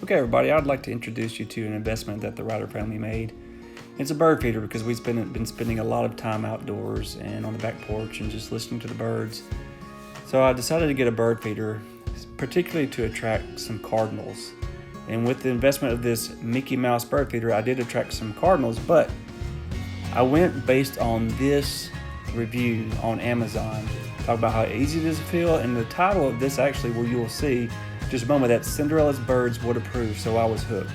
Okay, everybody, I'd like to introduce you to an investment that the Ryder family made. It's a bird feeder because we've been spending a lot of time outdoors and on the back porch and just listening to the birds. So I decided to get a bird feeder, particularly to attract some cardinals. And with the investment of this Mickey Mouse bird feeder, I did attract some cardinals, but I went based on this review on Amazon. Talk about how easy it is to fill, and the title of this actually, where you will see just a moment, that Cinderella's birds would approve, so I was hooked.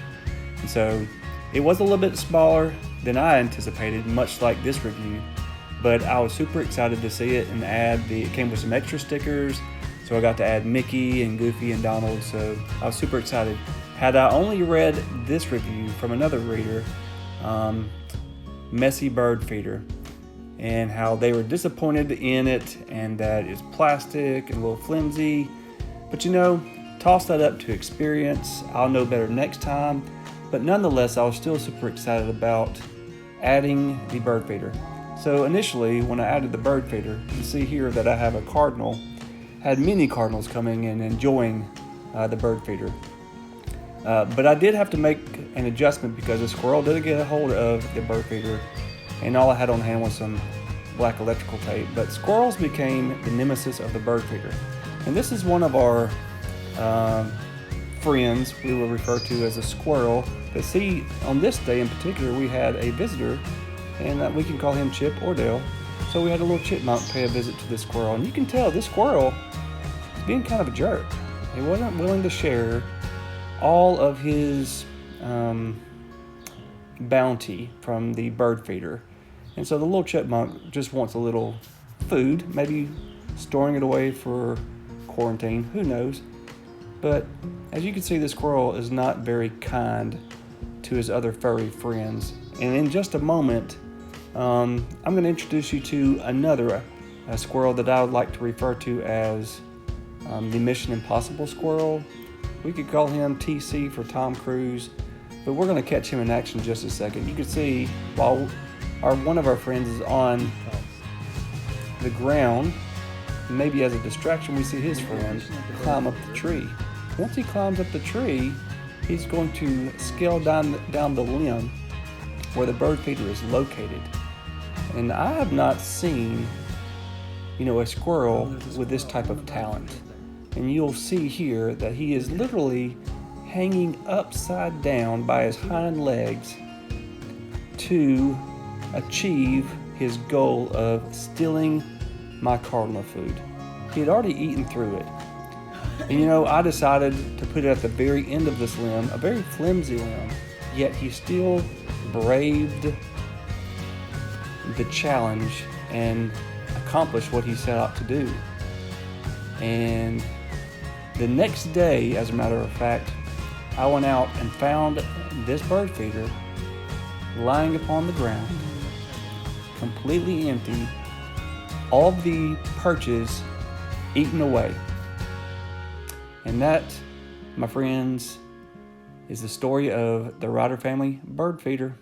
And so it was a little bit smaller than I anticipated, much like this review, but I was super excited to see it and it came with some extra stickers, so I got to add Mickey and Goofy and Donald, so I was super excited. Had I only read this review from another reader, Messy Bird Feeder, and how they were disappointed in it and that it's plastic and a little flimsy, but toss that up to experience. I'll know better next time. But nonetheless, I was still super excited about adding the bird feeder. So initially, when I added the bird feeder, you can see here that I have a cardinal. Had many cardinals coming and enjoying the bird feeder. But I did have to make an adjustment because a squirrel did get a hold of the bird feeder, and all I had on hand was some black electrical tape. But squirrels became the nemesis of the bird feeder. And this is one of our friends we will refer to as a squirrel. But see, on this day in particular, we had a visitor, and we can call him Chip or Dale. So we had a little chipmunk pay a visit to this squirrel, and you can tell this squirrel is being kind of a jerk. He wasn't willing to share all of his bounty from the bird feeder, and so the little chipmunk just wants a little food, maybe storing it away for quarantine, who knows. But as you can see, the squirrel is not very kind to his other furry friends. And in just a moment, I'm going to introduce you to another squirrel that I would like to refer to as the Mission Impossible squirrel. We could call him TC for Tom Cruise, but we're going to catch him in action in just a second. You can see while one of our friends is on the ground, maybe as a distraction, we see his friend climb up the tree. Once he climbs up the tree, he's going to scale down the limb where the bird feeder is located. And I have not seen, a squirrel with this type of talent. And you'll see here that he is literally hanging upside down by his hind legs to achieve his goal of stealing my cardinal food. He had already eaten through it. And I decided to put it at the very end of this limb, a very flimsy limb, yet he still braved the challenge and accomplished what he set out to do. And the next day, as a matter of fact, I went out and found this bird feeder lying upon the ground, completely empty, all of the perches eaten away. And that, my friends, is the story of the Ryder family bird feeder.